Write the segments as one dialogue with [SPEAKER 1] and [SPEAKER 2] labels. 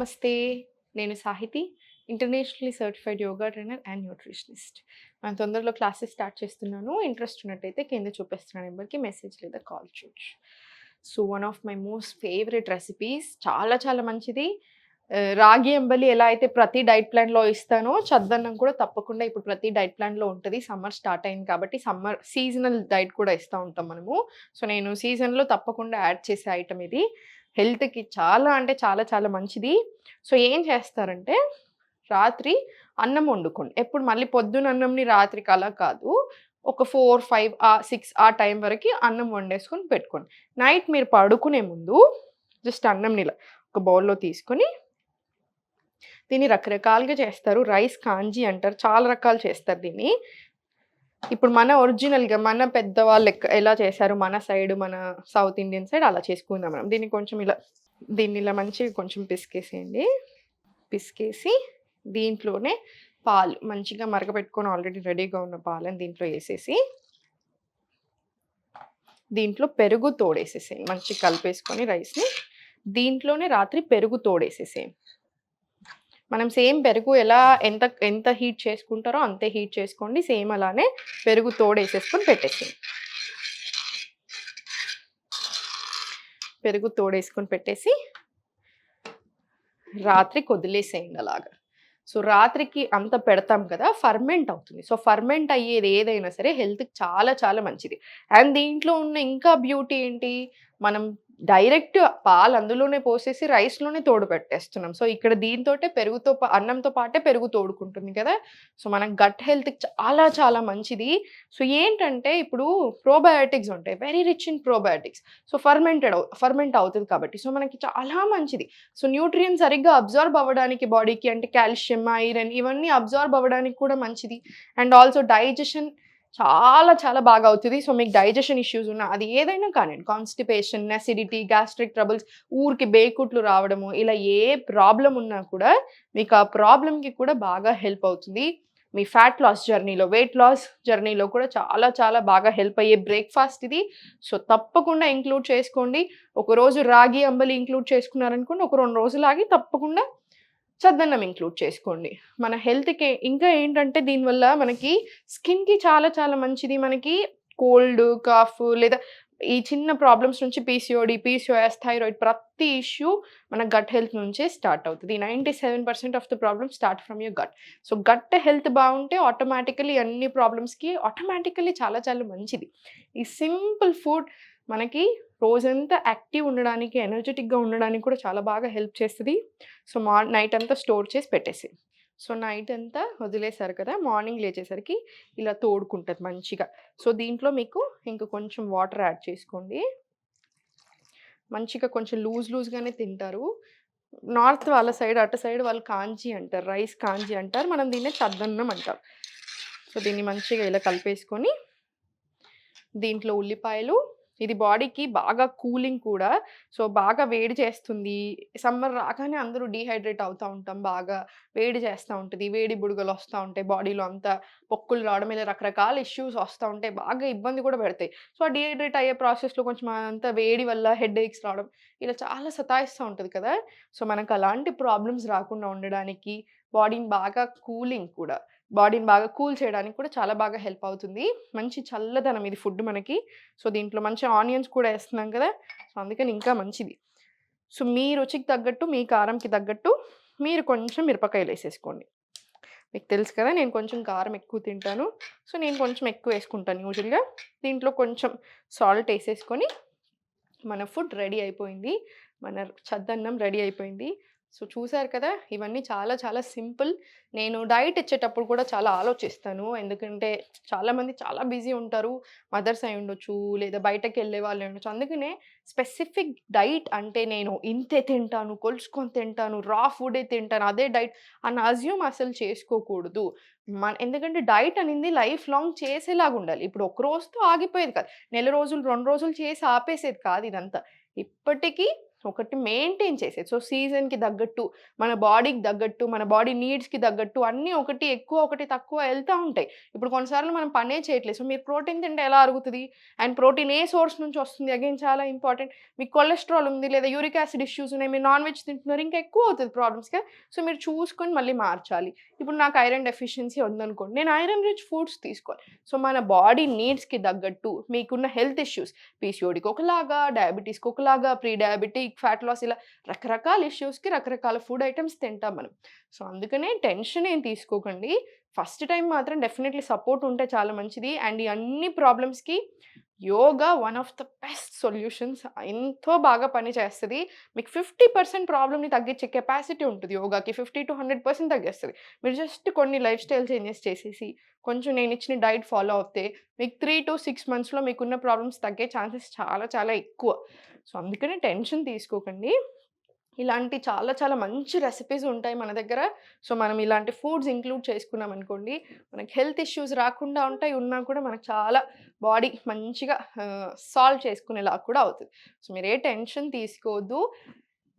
[SPEAKER 1] నమస్తే. నేను Sahiti. Internationally certified yoga trainer and nutritionist. మనం తొందరలో క్లాసెస్ స్టార్ట్ చేస్తున్నాను. ఇంట్రెస్ట్ ఉన్నట్టయితే కింద చూపిస్తున్న నెంబర్‌కి మెసేజ్ లేదా కాల్ చేయొచ్చు. So, one of my most favourite recipes చాలా చాలా మంచిది. రాగి అంబలి ఎలా అయితే ప్రతి డైట్ ప్లాన్‌లో ఇస్తానో, చద్దన్నం కూడా తప్పకుండా ఇప్పుడు ప్రతి డైట్ ప్లాన్‌లో ఉంటది. సమ్మర్ స్టార్ట్ అయింది కాబట్టి సమ్మర్ సీజనల్ డైట్ కూడా ఇస్తా ఉంటాం మనము. సో, నేను సీజన్‌లో తప్పకుండా యాడ్ చేసే ఐటెమ్ ఇది. హెల్త్‌కి చాలా అంటే చాలా చాలా మంచిది. సో, ఏం చేస్తారంటే రాత్రి అన్నం వండుకోండి. ఎప్పుడు మళ్ళీ పొద్దున అన్నంని రాత్రికి అలా కాదు. ఒక 4, 5 6 ఆ టైం వరకి అన్నం వండేసుకొని పెట్టుకోండి. నైట్ మీరు పడుకునే ముందు జస్ట్ అన్నంని ఇలా ఒక బౌల్‌లో తీసుకొని దీన్ని రకరకాలుగా చేస్తారు. రైస్ కాంజీ అంటారు. చాలా రకాలు చేస్తారు దీన్ని. ఇప్పుడు మన ఒరిజినల్‌గా మన పెద్దవాళ్ళు ఎలా చేశారు మన సైడ్, మన సౌత్ ఇండియన్ సైడ్ అలా చేసుకుందాం మనం. దీన్ని ఇలా మంచిగా కొంచెం పిసికేసేయండి. పిసికేసి దీంట్లోనే పాలు మంచిగా మరగపెట్టుకొని ఆల్రెడీ రెడీగా ఉన్న పాలని దీంట్లో ఏసేసి, దీంట్లో పెరుగు తోడేసేసేయండి. మంచిగా కలిపేసుకొని రైస్‌ని దీంట్లోనే రాత్రి పెరుగు తోడేసేసేయండి. మనం సేమ్ పెరుగు ఎలా ఎంత ఎంత హీట్ చేసుకుంటారో అంతే హీట్ చేసుకోండి. సేమ్ అలానే పెరుగు తోడేసేసుకొని పెట్టేసేయండి. పెరుగు తోడేసుకొని పెట్టేసి రాత్రికి వదిలేసేయండి అలాగా. సో, రాత్రికి అంత పెడతాం కదా! ఫర్మెంట్ అవుతుంది. సో, ఫర్మెంట్ అయ్యేది ఏదైనా సరే హెల్త్‌కి చాలా చాలా మంచిది. అండ్ దీంట్లో ఉన్న ఇంకా బ్యూటీ ఏంటి? మనం డైరెక్ట్ పాలు అందులోనే పోసేసి రైస్‌లోనే తోడు పెట్టేస్తున్నాం. సో, ఇక్కడ దీనితోటే అన్నంతో పాటే పెరుగు తోడుకుంటుంది కదా! సో, మన గట్ హెల్త్‌కి చాలా చాలా మంచిది. సో, ఏంటంటే ఇప్పుడు ప్రోబయోటిక్స్ ఉంటాయి. Very rich in probiotics. So, ferment అవుతది కాబట్టి. సో, మనకి చాలా మంచిది. సో, న్యూట్రియంట్స్ సరిగ్గా అబ్జార్బ్ అవ్వడానికి బాడీకి అంటే కాల్షియం, ఐరన్ ఇవన్నీ అబ్జార్బ్ అవ్వడానికి కూడా మంచిది. అండ్ ఆల్సో డైజెషన్ చాలా చాలా బాగా అవుతది. సో, మీకు డైజెషన్ ఇష్యూస్ ఉన్నా అది ఏదైనా కానియండి. కాన్‌స్టిపేషన్, అసిడిటీ, గ్యాస్ట్రిక్ ట్రబుల్స్, ఊరికే బేకుట్లు రావడము ఇలా ఏ ప్రాబ్లమ్ ఉన్నా కూడా మీకు ఆ ప్రాబ్లమ్‌కి కూడా బాగా హెల్ప్ అవుతుంది. మీ ఫ్యాట్ లాస్ జర్నీలో, వెయిట్ లాస్ జర్నీలో కూడా చాలా చాలా బాగా హెల్ప్ అయ్యే బ్రేక్‌ఫాస్ట్ ఇది. సో, తప్పకుండా ఇంక్లూడ్ చేసుకోండి. ఒకరోజు రాగి అంబలి ఇంక్లూడ్ చేసుకున్నారనుకోండి, ఒక 2 రోజులు ఆగి తప్పకుండా చద్దన్నం ఇంక్లూడ్ చేసుకోండి. మన హెల్త్‌కి ఇంకా ఏంటంటే దీనివల్ల మనకి స్కిన్‌కి చాలా చాలా మంచిది. మనకి కోల్డ్, కాఫ్ లేదా ఈ చిన్న ప్రాబ్లమ్స్ నుంచి పీసీఓడీ, పీసీఓఎస్, థైరాయిడ్ ప్రతి ఇష్యూ మన గట్ హెల్త్ నుంచే స్టార్ట్ అవుతది. 97% of the problems start from your gut. So, gut health బావుంటే ఆటోమేటికల్లీ అన్ని ప్రాబ్లమ్స్‌కి ఆటోమేటికల్లీ చాలా చాలా మంచిది. ఈ సింపుల్ ఫుడ్ మనకి రోజంతా యాక్టివ్ ఉండడానికి, ఎనర్జిటిక్‌గా ఉండడానికి కూడా చాలా బాగా హెల్ప్ చేస్తది. సో, నైట్ అంతా స్టోర్ చేసి పెట్టేసేయి. సో, నైట్ అంతా వదిలేసారు కదా! మార్నింగ్ లేచేసరికి ఇలా తోడుకుంటది మంచిగా. సో, దీంట్లో మీకు ఇంక కొంచెం వాటర్ యాడ్ చేసుకోండి. మంచిగా కొంచెం లూజ్‌గానే తింటారు. నార్త్ వాళ్ళ సైడ్ అటు సైడ్ వాళ్ళు కాంజీ అంటారు. రైస్ కాంజీ అంటారు. మనం దీన్ని చద్దన్నం అంటాం. సో, దీన్ని మంచిగా ఇలా కలిపేసుకొని దీంట్లో ఉల్లిపాయలు ఇది బాడీకి బాగా కూలింగ్ కూడా. సో, బాగా వేడి చేస్తుంది. సమ్మర్ రాగానే అందరూ డీహైడ్రేట్ అవుతా ఉంటాం. బాగా వేడి చేస్తా ఉంటది. వేడి బుడగలొస్తా ఉంటాయి. బాడీలో అంతా పొక్కులు రావడం ఇలా రకరకాల ఇష్యూస్ వస్తా ఉంటాయి. బాగా ఇబ్బంది కూడా పెడతాయి. సో, ఆ డీహైడ్రేట్ అయ్యే ప్రాసెస్‌లో కొంచెం అదంతా వేడి వల్ల హెడేక్స్ రావడం ఇలా చాలా సతాయిస్తా ఉంటది కదా! సో, మనకు అలాంటి ప్రాబ్లమ్స్ రాకుండా ఉండడానికి బాడీని బాగా బాడీని బాగా కూల్ చేయడానికి కూడా చాలా బాగా హెల్ప్ అవుతుంది. మంచి చల్లదనం ఇది ఫుడ్ మనకి. సో, దీంట్లో మంచి ఆనియన్స్ కూడా ఏస్తున్నాం కదా! సో, అందుకని ఇంకా మంచిది. సో, మీ రుచికి తగ్గట్టు, మీ కారంకి తగ్గట్టు మీరు కొంచెం మిరపకాయలేసేసుకోండి. మీకు తెలుసు కదా! నేను కొంచెం కారం ఎక్కువ తింటాను. సో, నేను కొంచెం ఎక్కువ ఏసుకుంటాను యూజువల్‌గా. దీంట్లో కొంచెం సాల్ట్ ఏసేసుకొని మన ఫుడ్ రెడీ అయిపోయింది. మన చద్దన్నం రెడీ అయిపోయింది. సో, చూసారు కదా! ఇవన్నీ చాలా చాలా సింపుల్. నేను డైట్ ఇచ్చేటప్పుడు కూడా చాలా ఆలోచిస్తాను. ఎందుకంటే చాలామంది చాలా బిజీ ఉంటారు. మదర్స్ అయ్యుండొచ్చు, లేదా బయటకెళ్ళే వాళ్ళుండొచ్చు. అందుకనే స్పెసిఫిక్ డైట్ అంటే నేను ఇంతే తింటాను, కొలుచుకొని తింటాను, రా ఫుడే తింటాను, అదే డైట్ అని అస్యూమ్ అసలు చేసుకోకూడదు. ఎందుకంటే డైట్ అనింది లైఫ్ లాంగ్ చేసేలాగుండాలి. ఇప్పుడు ఒక రోజుతో ఆగిపోయేది కాదు. నెల రోజులు, 2 రోజులు చేసి ఆపేసేది కాదు ఇదంతా. ఇప్పటికి ఒకటి మెయింటైన్ చేసేది. సో, సీజన్‌కి తగ్గట్టు, మన బాడీకి తగ్గట్టు, మన బాడీ నీడ్స్‌కి తగ్గట్టు అన్నీ ఒకటి ఎక్కువ, ఒకటి తక్కువ ఎళ్తా ఉంటాయి. ఇప్పుడు కొన్నిసార్లు మనం పనే చేయట్లేదు. సో, మీరు ప్రోటీన్ తింటే ఎలా అరుగుతది? అండ్ ప్రోటీన్ ఏ సోర్స్ నుంచి వస్తుంది? అగైన్ చాలా ఇంపార్టెంట్. మీకు కొలెస్ట్రాల్ ఉంది లేదా యూరిక్ యాసిడ్ ఇష్యూస్ ఉన్నాయి. మీరు నాన్ వెజ్ తింటున్నారు. ఇంకా ఎక్కువ అవుతది ప్రాబ్లమ్స్‌గా. సో, మీరు చూసుకొని మళ్ళీ మార్చాలి. ఇప్పుడు నాకు ఐరన్ డెఫిషియన్సీ ఉందనుకోండి. నేను ఐరన్ రిచ్ ఫుడ్స్ తీసుకోవాలి. సో, మన బాడీ నీడ్స్‌కి తగ్గట్టు మీకున్న హెల్త్ ఇష్యూస్ పీసీఓడీకి ఒకలాగా, డయాబెటిస్‌కి ఒకలాగా, ప్రీ డయాబెటిక్, ఫ్యాట్ లాస్ ఇలా రకరకాల ఇష్యూస్‌కి రకరకాల ఫుడ్ ఐటెమ్స్ తింటాం మనం. సో, అందుకనే టెన్షన్ ఏం తీసుకోకండి. ఫస్ట్ టైమ్ మాత్రం డెఫినైట్‌లీ సపోర్ట్ ఉంటే చాలా మంచిది. అండ్ ఈ అన్ని ప్రాబ్లమ్స్‌కి yoga one of the best solutions. ఎంతో బాగా పని చేస్తది. మీకు 50% ప్రాబ్లమ్‌ని తగ్గించే కెపాసిటీ ఉంటది యోగాకి. 50-100% తగ్గేస్తది. మీరు జస్ట్ కొన్ని లైఫ్ స్టైల్ చేంజెస్ చేసేసి, కొంచెం నేనిచ్చిన డైట్ ఫాలో అవుతే, మీకు 3-6 మంత్స్‌లో మీకున్న ప్రాబ్లమ్స్ తగ్గే ఛాన్సెస్ చాలా చాలా ఎక్కువ. సో, అందుకనే టెన్షన్ తీసుకోకండి. ఇలాంటి చాలా చాలా మంచి రెసిపీస్ ఉంటాయి మన దగ్గర. సో, మనం ఇలాంటి ఫుడ్స్ ఇంక్లూడ్ చేసుకున్నామనుకోండి, మనకి హెల్త్ ఇష్యూస్ రాకుండా ఉంటాయి. ఉన్నా కూడా మనకు చాలా బాడీ మంచిగా సాల్వ్ చేసుకునేలాగా కూడా అవుతది. సో, మీరు ఏ టెన్షన్ తీసుకోవద్దు.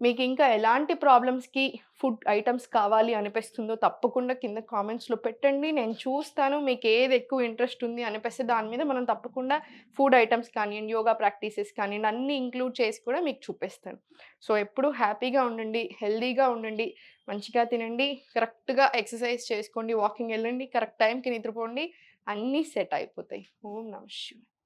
[SPEAKER 1] మీకింకా ఎలాంటి ప్రాబ్లమ్స్‌కి ఫుడ్ ఐటెమ్స్ కావాలి అనిపిస్తుందో తప్పకుండా కింద కామెంట్స్‌లో పెట్టండి. నేను చూస్తాను. మీకేది ఎక్కువ ఇంట్రెస్ట్ ఉంది అనిపిస్తే దాని మీద మనం తప్పకుండా ఫుడ్ ఐటెమ్స్ కానియండి, యోగా ప్రాక్టీసెస్ కానియండి అన్నీ ఇంక్లూడ్ చేసి కూడా మీకు చూపిస్తాను. సో, ఎప్పుడూ హ్యాపీగా ఉండండి, హెల్తీగా ఉండండి, మంచిగా తినండి, కరెక్ట్‌గా ఎక్సర్సైజ్ చేసుకోండి, వాకింగ్ ఎళ్ళండి, కరెక్ట్ టైంకి నిద్రపోండి. అన్నీ సెట్ అయిపోతాయి. ఓం నమః శివాయ.